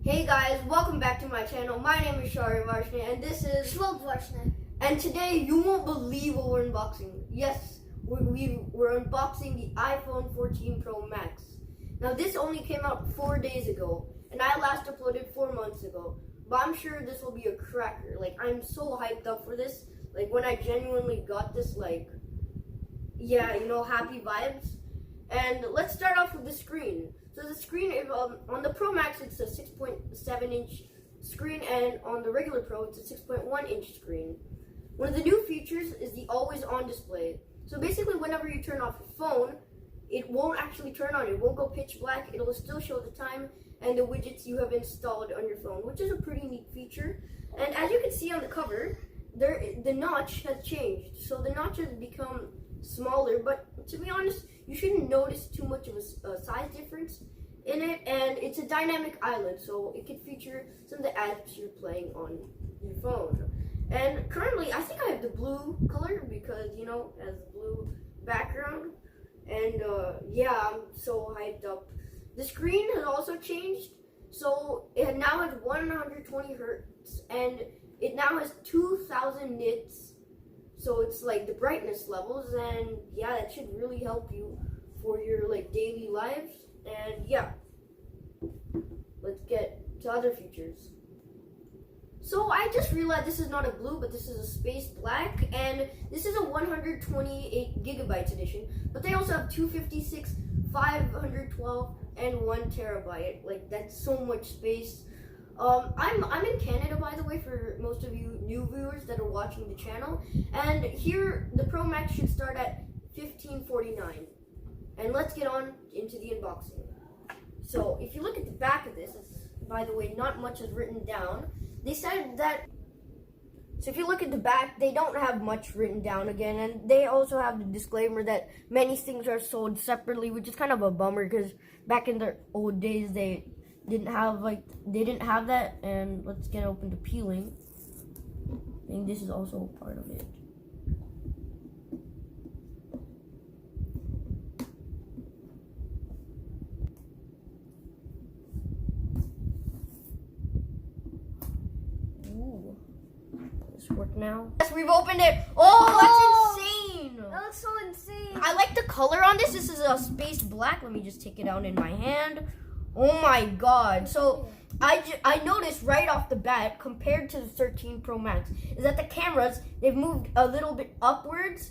Hey guys, welcome back to my channel. My name is Shaurya and this is Shaurya. And today you won't believe what we're unboxing. Yes, we're unboxing the iPhone 14 Pro Max. Now this only came out 4 days ago, and I last uploaded 4 months ago. But I'm sure this will be a cracker. Like, I'm so hyped up for this. Like, when I genuinely got this, like, yeah, you know, happy vibes. And let's start off with the screen. So the screen, on the Pro Max, it's a 6.7 inch screen, and on the regular Pro, it's a 6.1 inch screen. One of the new features is the always on display. So basically, whenever you turn off your phone, it won't actually turn on. It won't go pitch black. It'll still show the time and the widgets you have installed on your phone, which is a pretty neat feature. And as you can see on the cover, the notch has changed. So the notch has become smaller, but to be honest, you shouldn't notice too much of a size difference in it. And it's a dynamic island, so it can feature some of the apps you're playing on your phone. And currently, I think I have the blue color because, you know, it has blue background. And yeah, I'm so hyped up. The screen has also changed, so it now has 120 hertz, and it now has 2000 nits. So it's like the brightness levels, and yeah, that should really help you for your like daily lives. And yeah, let's get to other features. So I just realized this is not a blue, but this is a space black, and this is a 128 gigabytes edition. But they also have 256, 512, and 1 terabyte. Like, that's so much space. I'm in Canada, by the way, for most of you new viewers that are watching the channel. And here, the Pro Max should start at $1549. And let's get on into the unboxing. So if you look at the back of this, by the way, not much is written down. They said that, so if you look at the back, they don't have much written down again, and they also have the disclaimer that many things are sold separately, which is kind of a bummer because back in the old days they didn't have that. And let's get open to peeling. I think this is also a part of it. Work now. Yes, we've opened it. Oh, that's insane. That looks so insane. I like the color on this. This is a space black. Let me just take it out in my hand. Oh my god. So I noticed right off the bat, compared to the 13 Pro Max, is that the cameras, they've moved a little bit upwards.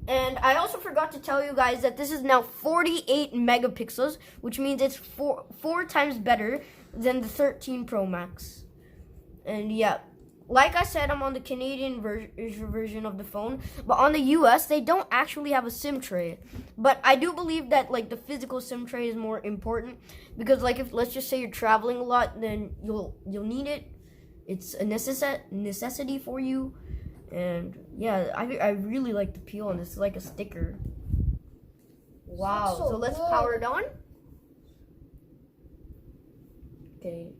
And I also forgot to tell you guys that this is now 48 megapixels, which means it's four times better than the 13 Pro Max. And yeah, like I said, I'm on the Canadian version of the phone, but on the US, they don't actually have a SIM tray. But I do believe that like the physical SIM tray is more important because, like, if let's just say you're traveling a lot, then you'll need it. It's a necessity for you. And yeah, I really like the peel on this. It's like a sticker. Wow. So let's power it on. Okay.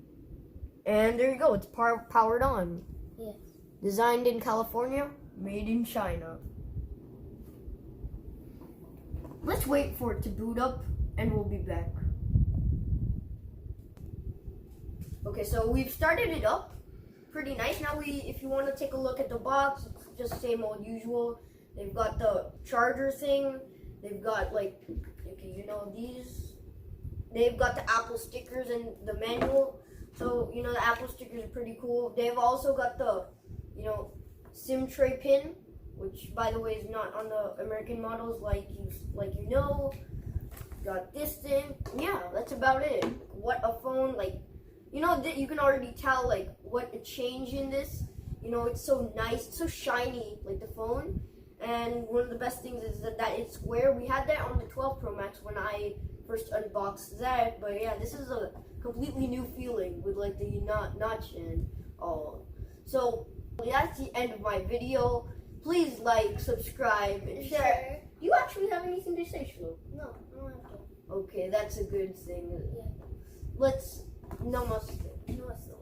And there you go. It's powered on. Yes. Designed in California, made in China. Let's wait for it to boot up, and we'll be back. Okay, so we've started it up. Pretty nice. Now if you want to take a look at the box, it's just same old usual. They've got the charger thing. They've got, like, okay, you know, these. They've got the Apple stickers and the manual. So, you know, the Apple stickers are pretty cool. They've also got the, you know, SIM tray pin, which, by the way, is not on the American models, like you know. Got this thing. Yeah, that's about it. What a phone, like, you know, you can already tell, like, what a change in this. You know, it's so nice, it's so shiny, like the phone. And one of the best things is that it's square. We had that on the 12 Pro Max when I first unboxed that, but yeah, this is a completely new feeling with like the notch and all. So that's the end of my video. Please like, subscribe, and share. Do you actually have anything to say, Shlo? No, I don't have to. Okay, that's a good thing. Yeah. Let's namaste. Namaste.